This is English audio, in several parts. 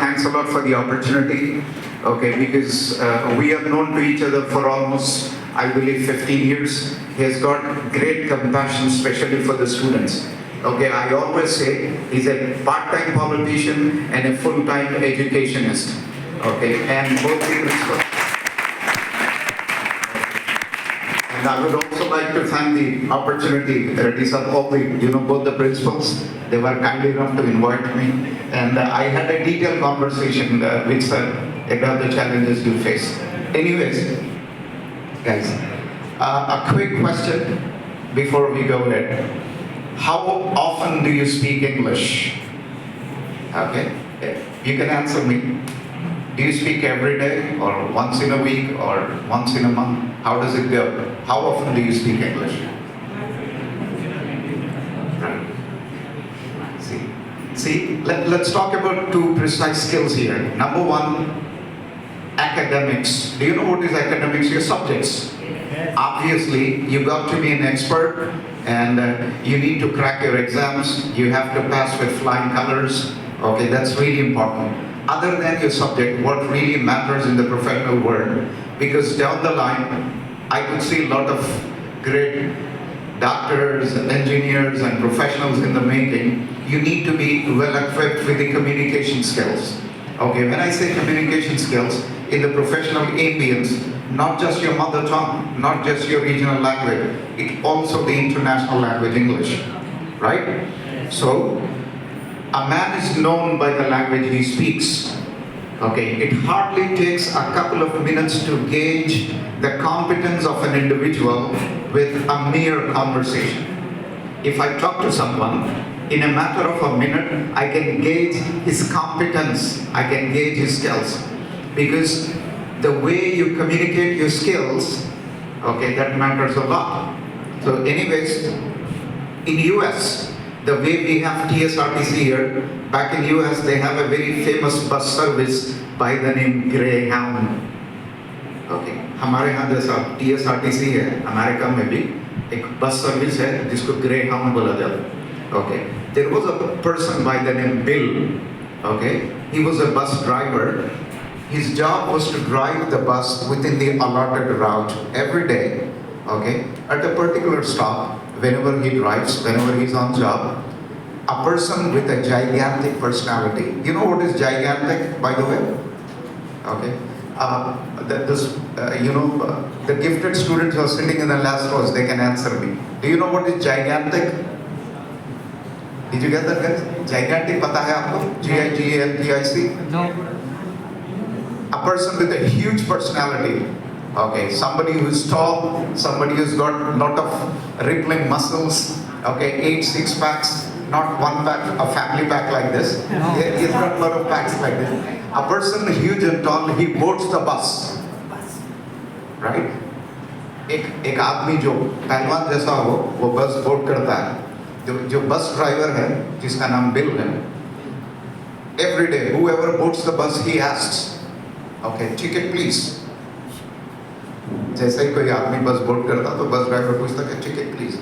thanks a lot for the opportunity. Okay, because we have known to each other for almost, I believe, 15 years. He has got great compassion, especially for the students. Okay, I always say he's a part-time politician and a full-time educationist. Okay, and both the principals. And I would also like to thank the opportunity, Reddy's of all the, both the principals. They were kind enough to invite me. And I had a detailed conversation with Sir about the challenges you face. Anyways, guys, a quick question before we go ahead. How often do you speak English? Okay, you can answer me. Do you speak every day, or once in a week, or once in a month? How does it go? How often do you speak English? Right. See, let's talk about two precise skills here. Number one, academics. Do you know what is academics? Your subjects. Yes. Obviously, you got to be an expert, and you need to crack your exams. You have to pass with flying colors. Okay, that's really important. Other than your subject, what really matters in the professional world, because down the line, I could see a lot of great doctors, engineers, and professionals in the making. You need to be well equipped with the communication skills. Okay, when I say communication skills, in the professional ambience, not just your mother tongue, not just your regional language, it also the international language, English, right? So, a man is known by the language he speaks. Okay, it hardly takes a couple of minutes to gauge the competence of an individual with a mere conversation. If I talk to someone, in a matter of a minute, I can gauge his competence, I can gauge his skills. Because the way you communicate your skills, okay, that matters a lot. So anyways, in US, the way we have TSRTC here, back in US they have a very famous bus service by the name Greyhound. Okay, हमारे यहाँ जैसा TSRTC है, America में भी एक bus service है जिसको Greyhound बोला जाता है. Okay, there was a person by the name Bill. Okay, he was a bus driver. His job was to drive the bus within the allotted route every day. Okay, at a particular stop. Whenever he drives, whenever he's on job, a person with a gigantic personality. You know what is gigantic, by the way? Okay. The gifted students who are sitting in the last rows, they can answer me. Do you know what is gigantic? Did you get that, guys? Gigantic, pata hai aapko? G-I-G-A-N-T-I-C? No. A person with a huge personality. Okay, somebody who is tall, somebody who's got a lot of rippling muscles, okay, 8 six-packs, not one pack, a family pack like this. He's got a lot of packs like this. A person huge and tall, he boards the bus, right? एक आदमी जो पहलवान जैसा हो, वो बस board करता है. जो बस ड्राइवर है, जिसका नाम बिल है, every day, whoever boards the bus, he asks, okay, ticket please. जैसे ही कोई आदमी बस बोर्ड करता तो बस ड्राइवर पूछता कि ticket please.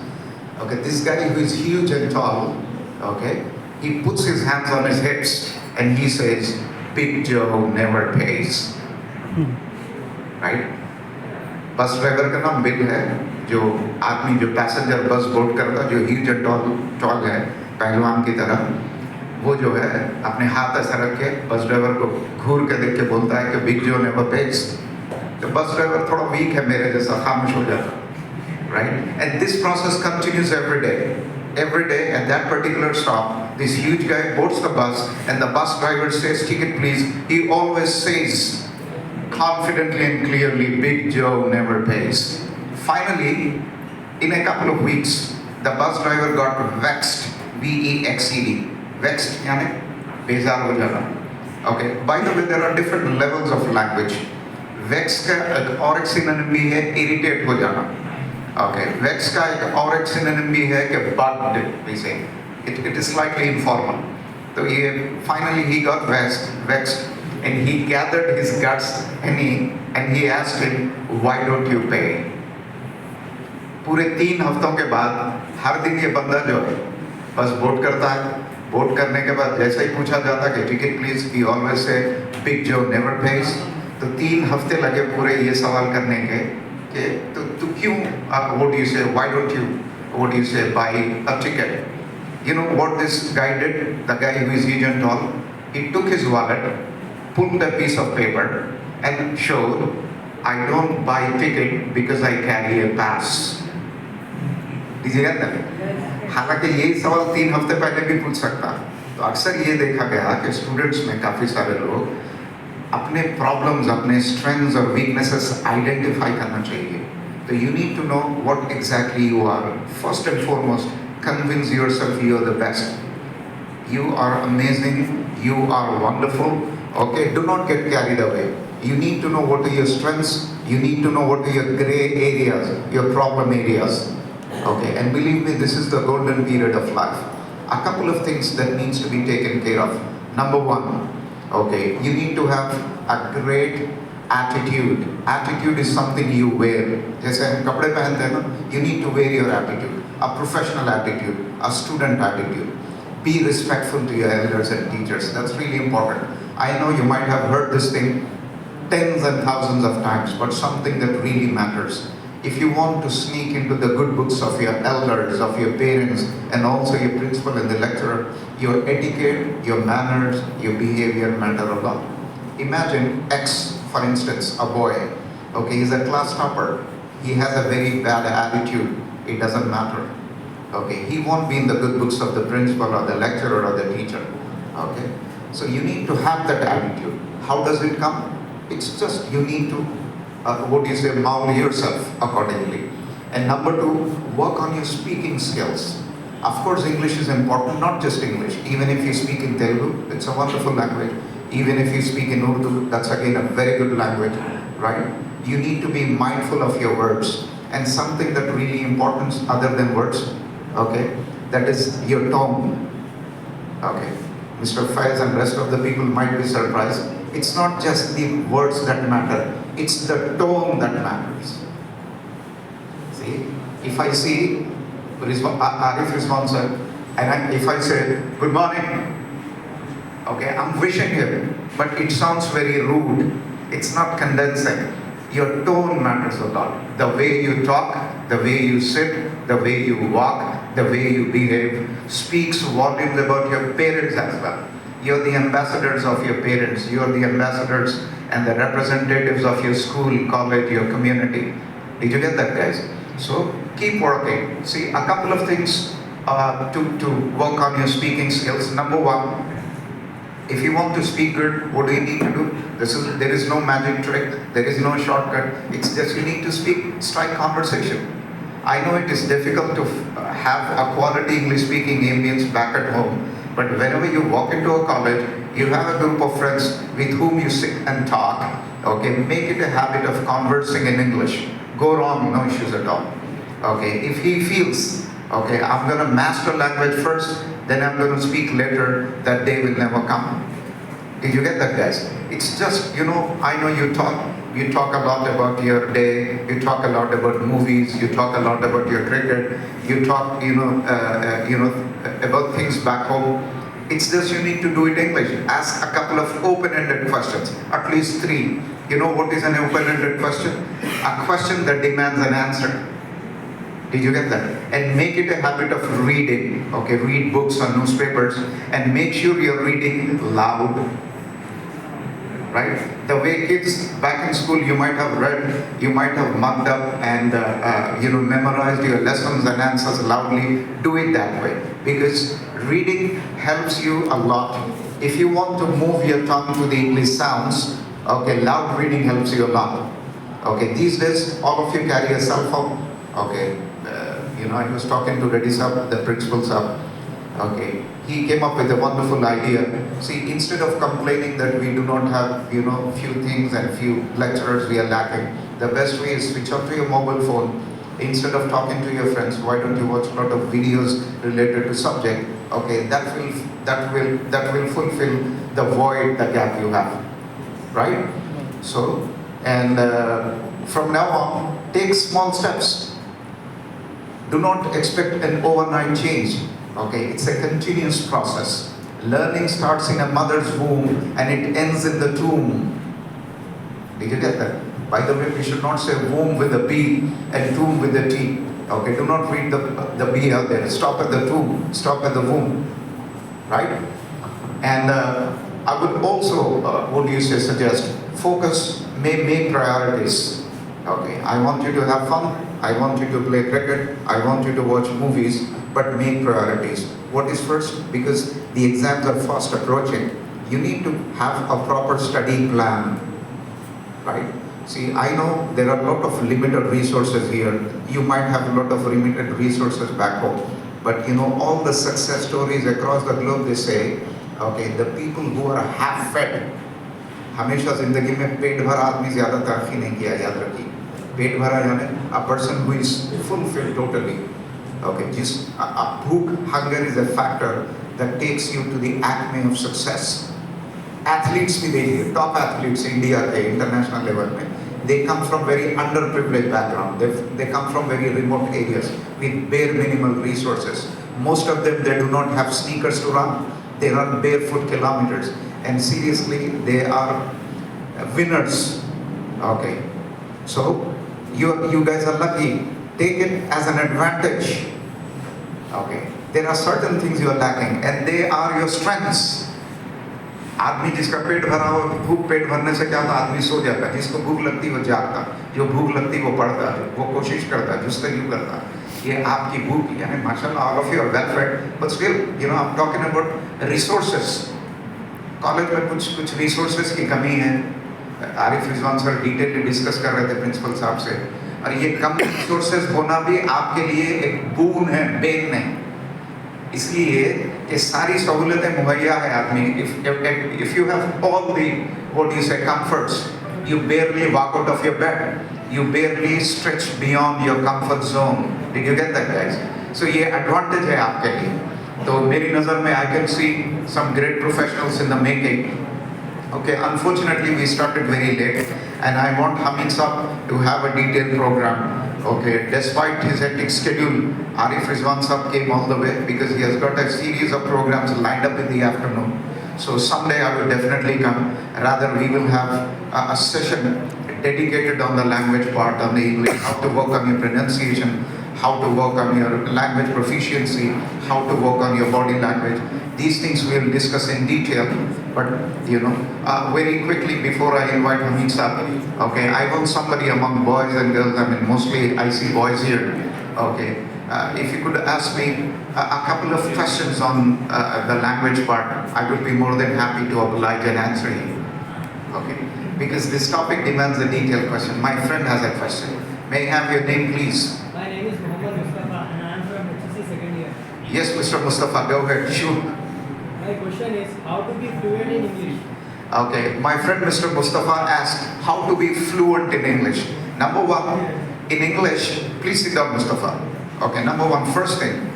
Okay, this guy who is huge and tall, okay, he puts his hands on his hips and he says, Big Joe never pays. Right? Bus driver का नाम bill है, जो आदमी जो passenger बस board करता, जो huge and tall है, पहलवान की तरह, वो जो है अपने हाथ ऐसा रख के बस ड्राइवर को घूर के देख के बोलता है कि बिग जो नेवर पेज. तो बस ड्राइवर थोड़ा वीक है मेरे जैसा, खामोश हो जाता. Right? And this process continues every day. Every day at that particular stop, this huge guy boards the bus and the bus driver says, ticket please. He always says confidently and clearly, Big Joe never pays. Finally, in a couple of weeks, the bus driver got vexed, V-E-X-E-D. Vexed, यानी बेजार हो जाना. Okay, by the way, there are different levels of language. Vex का और एक synonym भी है irritate हो जाना. Okay, vex का एक और एक synonym भी है कि bugged, we say. It is slightly informal. So finally he got vexed, and he gathered his guts and he asked him, why don't you pay? पूरे 3 हफ्तों के बाद हर दिन ये बंदा जो है बस बोर्ड करता है, वोट करने के बाद जैसा ही पूछा जाता कि ticket please, he always say big जो नेवर पेज। तो 3 हफ्ते लगे पूरे ये सवाल करने के कि तू क्यों what you say, why don't you what you say buy a ticket. You know what this guy did? The guy who is huge and tall, he took his wallet, pulled a piece of paper and showed, I don't buy ticket because I carry a pass. Did you get that? हालांकि यही सवाल 3 हफ्ते पहले भी पूछ सकता। तो अक्सर ये देखा गया कि स्टूडेंट्स में काफ़ी सारे लोग अपने प्रॉब्लम्स, अपने स्ट्रेंथ्स और वीकनेसेस आइडेंटिफाई करना चाहिए। तो you need to know what exactly you are. First and foremost, convince yourself you are the best. You are amazing, you are wonderful. Okay, do not get carried away. You need to know what are your strengths, you need to know what are your gray areas, your problem areas. Okay, and believe me, this is the golden period of life. A couple of things that needs to be taken care of. Number one, okay, you need to have a great attitude. Attitude is something you wear. जैसे हम कपड़े पहनते हैं ना, you need to wear your attitude. A professional attitude, a student attitude. Be respectful to your elders and teachers. That's really important. I know you might have heard this thing tens and thousands of times, but something that really matters. If you want to sneak into the good books of your elders, of your parents, and also your principal and the lecturer, your etiquette, your manners, your behavior matter a lot. Imagine X, for instance, a boy. Okay, he's a class topper. He has a very bad attitude. It doesn't matter. Okay, he won't be in the good books of the principal or the lecturer or the teacher. Okay, so you need to have that attitude. How does it come? It's just you need to, what do you say, mold yourself accordingly. And number two, work on your speaking skills. Of course, English is important, not just English. Even if you speak in Telugu, it's a wonderful language. Even if you speak in Urdu, that's again a very good language, right? You need to be mindful of your words. And something that really important other than words, okay, that is your tone. Okay, Mr. Faiz and rest of the people might be surprised. It's not just the words that matter, it's the tone that matters. See, if I see Arif response and if I say good morning, okay, I'm wishing him, but it sounds very rude. It's not condensing. Your tone matters a lot. The way you talk, the way you sit, the way you walk, the way you behave speaks volumes about your parents as well. You're the ambassadors of your parents. You're the ambassadors and the representatives of your school, college, your community. Did you get that, guys? So keep working. See, a couple of things to work on your speaking skills. Number one, if you want to speak good, what do you need to do? There is no magic trick, there is no shortcut. It's just you need to strike conversation. I know it is difficult to have a quality English speaking ambience back at home, but whenever you walk into a college, you have a group of friends with whom you sit and talk. Okay, make it a habit of conversing in English. Go wrong, no issues at all. Okay, if he feels, okay, I'm going to master language first, then I'm going to speak later, that day will never come. Did you get that, guys? It's just, you know, I know you talk a lot about your day, you talk a lot about movies, you talk a lot about your cricket, you talk, about things back home. It's just you need to do it in English. Ask a couple of open-ended questions, at least 3. You know what is an open-ended question? A question that demands an answer. Did you get that? And make it a habit of reading. Okay, read books or newspapers and make sure you're reading loud. Right? The way kids back in school, you might have read, you might have mugged up and memorized your lessons and answers loudly. Do it that way because reading helps you a lot. If you want to move your tongue to the English sounds, okay, loud reading helps you a lot. Okay, these days all of you carry a cell phone. Okay. I was talking to Reddy Sir, the principal sir. Okay, he came up with a wonderful idea. See, instead of complaining that we do not have, few things and few lecturers we are lacking, the best way is switch off to your mobile phone. Instead of talking to your friends, why don't you watch a lot of videos related to subject? Okay, that will fulfill the void, the gap you have, right? So, and from now on, take small steps. Do not expect an overnight change. Okay, it's a continuous process. Learning starts in a mother's womb and it ends in the tomb. Did you get that? By the way, we should not say womb with a B and tomb with a T. Okay, do not read the B out there. Stop at the tomb, stop at the womb. Right? And I would also, what do you say, suggest, focus, make priorities. Okay, I want you to have fun, I want you to play cricket, I want you to watch movies, but make priorities. What is first? Because the exams are fast approaching. You need to have a proper study plan. Right? See, I know there are a lot of limited resources here. You might have a lot of limited resources back home. But you know, all the success stories across the globe, they say, okay, the people who are half-fed, हमेशा जिंदगी में पेट भरा आदमी ज़्यादा तरक्की नहीं किया, याद रखिए. पेट भरा यानी a person who is fulfilled totally. Okay, just भूख, hunger is a factor that takes you to the acme of success. Athletes भी देखिए, top athletes India के international level में, they come from very underprivileged background. They come from very remote areas with bare minimal resources. Most of them, they do not have sneakers to run. They run barefoot kilometers. And seriously, they are winners. Okay. So, you guys are lucky. Take it as an advantage. Okay. There are certain things you are lacking and they are your strengths. आदमी जिसका पेट भरा हो, भूख पेट भरने से क्या होता है, आदमी सो जाता है. जिसको भूख लगती वो जागता, जो भूख लगती वो पढ़ता, वो कोशिश करता, जुस्तजू करता. ये आपकी भूख, यानी माशाल्लाह all of you are well fed, but still, you know, I'm talking about resources. College में कुछ resources की कमी है. Arif Rizwan sir detail discuss कर रहे थे प्रिंसिपल साहब से, और ये कम resources होना भी आपके लिए एक boon है, बेन नहीं. इसलिए कि सारी सहूलतें मुहैया है आदमी. If you have all the, what do you say, comforts, you barely walk out of your bed, you barely stretch beyond your comfort zone. Did you get that, guys? So ये advantage है आपके लिए. तो मेरी नज़र में I can see some great professionals in the making. Okay, unfortunately we started very late, and I want Hamid Saab to have a detailed program. Okay, despite his hectic schedule, Arif Rizwan Saab came all the way because he has got a series of programs lined up in the afternoon. So someday I will definitely come. Rather, we will have a session dedicated on the language part, on the English, how to work on your pronunciation, how to work on your language proficiency, how to work on your body language. These things we will discuss in detail. But you know, very quickly before I invite Hamid Saab, okay, I want somebody among boys and girls. I mean, mostly I see boys here. Okay, if you could ask me a couple of questions on the language part, I would be more than happy to oblige and answer you. Okay, because this topic demands a detailed question. My friend has a question. May I have your name, please? My name is Mustafa and I am from HSC second year. Yes, Mr. Mustafa, go ahead. Shoot. My question is how to be fluent in English. Okay, my friend Mr. Mustafa asked how to be fluent in English. Number one, in English, please sit down, Mustafa. Okay, number one, first thing,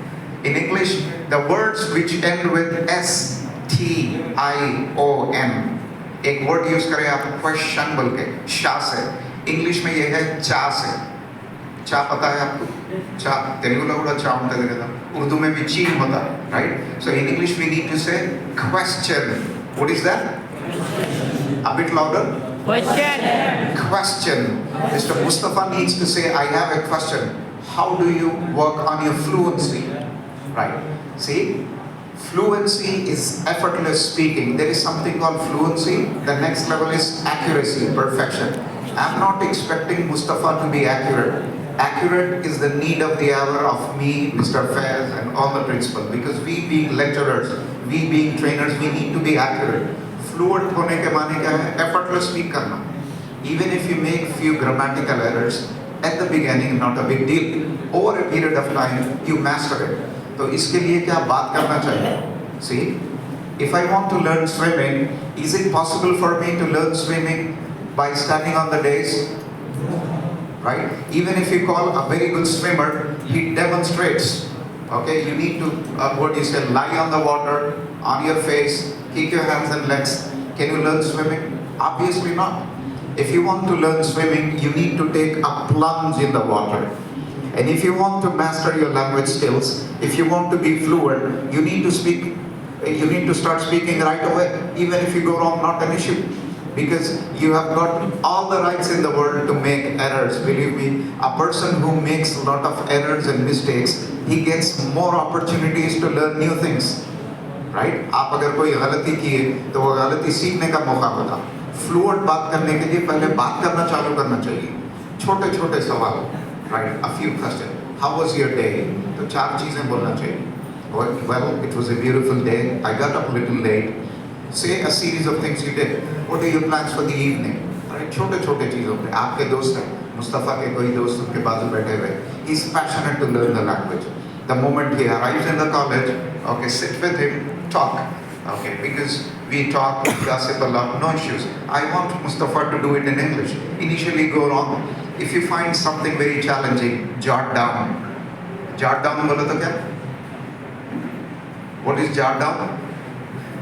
in English, the words which end with S-T-I-O-N, एक word use करें आप question बोल के, शा से. English में ये है चा से. चा पता है आपको? चा, तेलुगु लोग बड़ा चा होता है देखा. उर्दू में भी चीन होता है, right? So in English we need to say question. What is that? A bit louder. Question. Question. Mr. Mustafa needs to say, I have a question. How do you work on your fluency? Right. See, fluency is effortless speaking. There is something called fluency. The next level is accuracy, perfection. I'm not expecting Mustafa to be accurate. Accurate is the need of the hour of me, Mr. Faiz, and all the principal. Because we being lecturers, we being trainers, we need to be accurate. Fluent होने के माने क्या है? Effortless speak करना. Even if you make few grammatical errors at the beginning, not a big deal. Over a period of time, you master it. तो इसके लिए क्या बात करना चाहिए? See, if I want to learn swimming, is it possible for me to learn swimming by standing on the days? Right? Even if you call a very good swimmer, he demonstrates. Okay, you need to, what you say, lie on the water, on your face, kick your hands and legs. Can you learn swimming? Obviously not. If you want to learn swimming, you need to take a plunge in the water. And if you want to master your language skills, if you want to be fluent, you need to speak, you need to start speaking right away. Even if you go wrong, not an issue. Because you have got all the rights in the world to make errors. Believe me, a person who makes a lot of errors and mistakes, he gets more opportunities to learn new things. Right? आप अगर कोई गलती किए तो वो गलती सीखने का मौका होता. फ्लुएंट बात करने के लिए पहले बात करना चालू करना चाहिए. छोटे छोटे सवाल. Right? A few questions. How was your day? तो चार चीजें बोलना चाहिए. Well, it was a beautiful day. I got up a little late. Say a series of things you did. What are your plans for the evening? Right? छोटे छोटे चीजों पे. आपके दोस्त हैं. मुस्तफा के कोई दोस्त उनके बाजू बैठे हुए. He's passionate to learn the language. The moment he arrives in the college, okay, sit with him, talk, okay, because we talk, we gossip a lot, no issues. I want Mustafa to do it in English. Initially go wrong. If you find something very challenging, jot down. Jot down बोला तो क्या? What is jot down?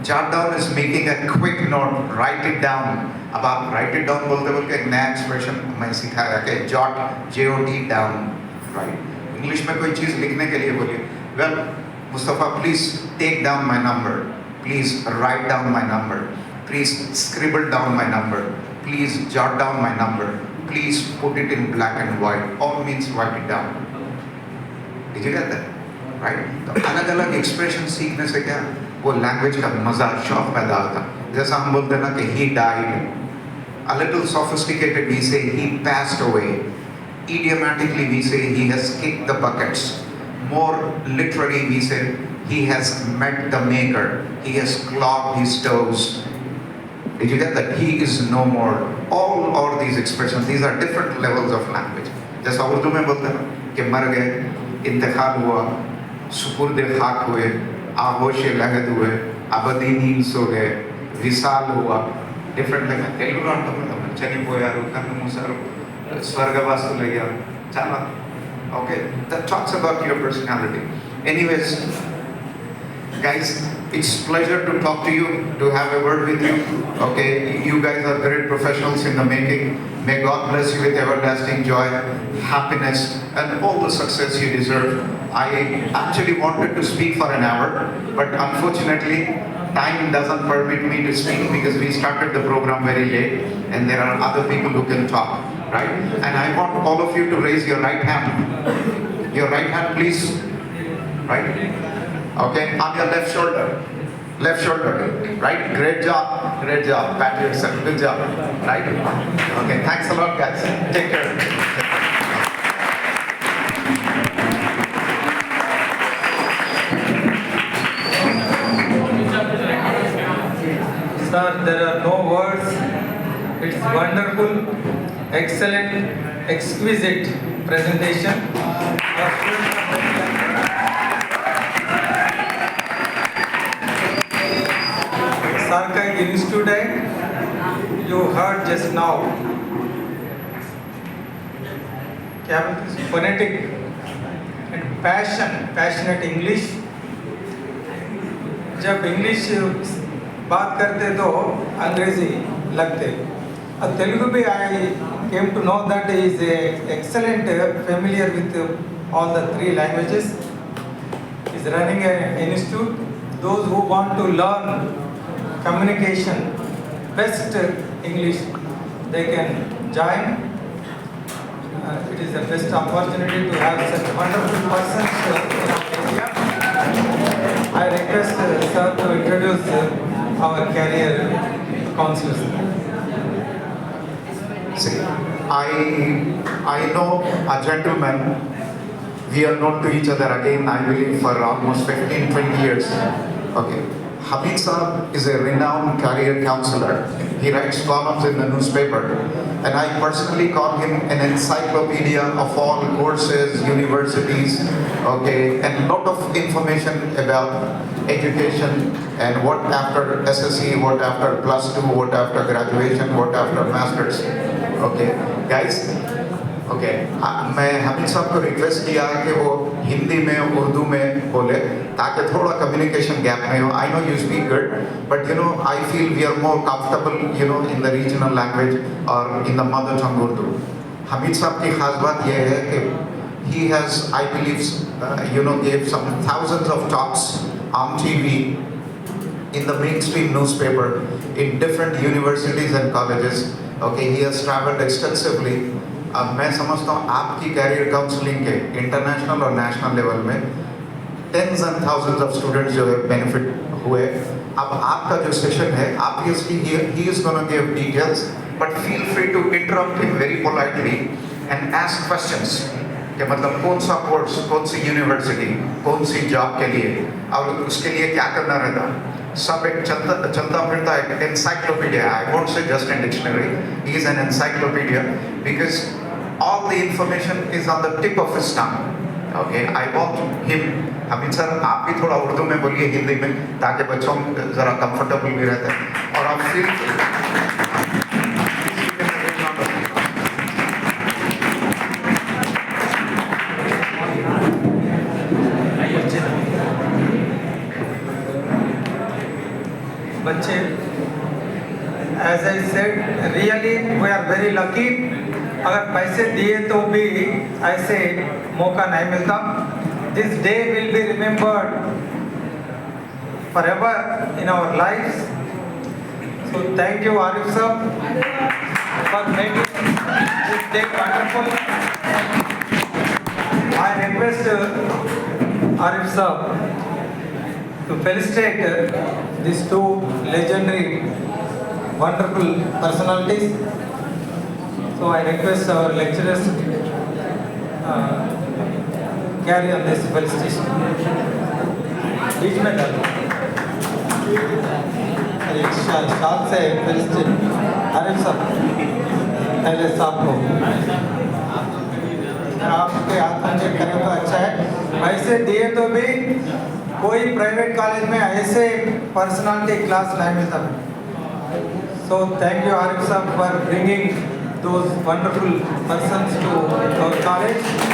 Jot down is making a quick note, write it down. अब आप write it down बोलते बोलते एक नया expression मैं सिखाया कि jot, J-O-T down, right? English में कोई चीज़ लिखने के लिए बोलिए. Well, Mustafa, please take down my number. Please write down my number. Please scribble down my number. Please jot down my number. Please put it in black and white. All means write it down. Did you get that? Right? तो अलग-अलग expression सीखने से क्या वो language का मजा शौक पैदा होता. जैसा हम बोलते हैं ना कि he died. A little sophisticated we say he passed away. Idiomatically we say he has kicked the buckets. More literally we say he has met the maker. He has clogged his toes. Did you get that? He is no more. All these expressions, these are different levels of language. जैसा उर्दू में बोलते हैं कि मर गए, इंतकाल हुआ, सुपुर्दे खाक हुए, आगोशे लगद हुए, अबदी नींद सो गए, विसाल हुआ. Different language. तेलुगु अंटू चनिपोयारू, कन्नु मूसारू, स्वर्गवासु लग्यारू, चाला. Okay, that talks about your personality. Anyways, guys, it's pleasure to talk to you, to have a word with you. Okay, you guys are great professionals in the making. May God bless you with everlasting joy, happiness, and all the success you deserve. I actually wanted to speak for an hour, but unfortunately, time doesn't permit me to speak because we started the program very late, and there are other people who can talk. Right? And I want all of you to raise your right hand. Your right hand, please. Right? Okay, on your left shoulder. Left shoulder. Right? Great job. Great job. Pat yourself. Good job. Right? Okay, thanks a lot, guys. Take care. Sir, there are no words. It's wonderful, excellent, exquisite presentation. Sir का एक institute है, you heard just now. क्या बोलते हैं? Phonetic and passionate English. जब English बात करते तो अंग्रेजी लगते. Telugu भी I came to know that he is excellent, familiar with all the three languages. He is running an institute. Those who want to learn communication, best English, they can join. It is the best opportunity to have such wonderful persons in our area. I request sir to introduce our career counselors. See, I know a gentleman. We are known to each other again, I believe, for almost 15-20 years. Okay. Hamid Saab is a renowned career counselor. He writes columns in the newspaper. And I personally call him an encyclopedia of all courses, universities, okay, and a lot of information about education and what after SSC, what after plus 2, what after graduation, what after masters. Okay, guys, okay, मैं हामिद साहब को request किया कि वो हिंदी में उर्दू में बोले ताकि थोड़ा कम्युनिकेशन गैप में हो. I know you speak good, but you know I feel we are more comfortable, you know, in the regional language or in the mother tongue Urdu. Hamid साहब की खास बात यह है कि He has, I believe, gave some thousands of talks on TV, in the mainstream newspaper, in different universities and colleges. Okay, he has traveled extensively. अब मैं समझता हूँ आपकी कैरियर काउंसलिंग के इंटरनेशनल और नेशनल लेवल में tens and thousands of students जो है बेनिफिट हुए. अब आपका जो सेशन है, obviously he is going to give details, but feel free to interrupt him very politely and ask questions. कि मतलब कौन सा कोर्स, कौन सी यूनिवर्सिटी, कौन सी जॉब के लिए, और उसके लिए क्या करना रहता. सब एक चलता फिरता एक encyclopedia. I won't say just a dictionary. He is an encyclopedia because all the information is on the tip of his tongue. Okay, I want him. Amit sir आप भी थोड़ा उर्दू में बोलिए, हिंदी में, ताकि बच्चों जरा कंफर्टेबल भी रहते हैं और आप फील. बच्चे, as I said, really we are very lucky. अगर पैसे दिए तो भी ऐसे मौका नहीं मिलता. This day will be remembered forever in our lives. So thank you Arif sir for making this day wonderful. I request Arif sir to felicitate these two legendary, wonderful personalities. So I request our lecturers carry on this felicitation. बीच में डालो. एक साथ से felicitate Arif साहब, पहले साहब को. आपके हाथ में चेक करें तो अच्छा है. पैसे दिए तो भी कोई प्राइवेट कॉलेज में ऐसे पर्सनालिटी क्लास नहीं मिलता. So thank you Arif sir for bringing those wonderful persons to our college.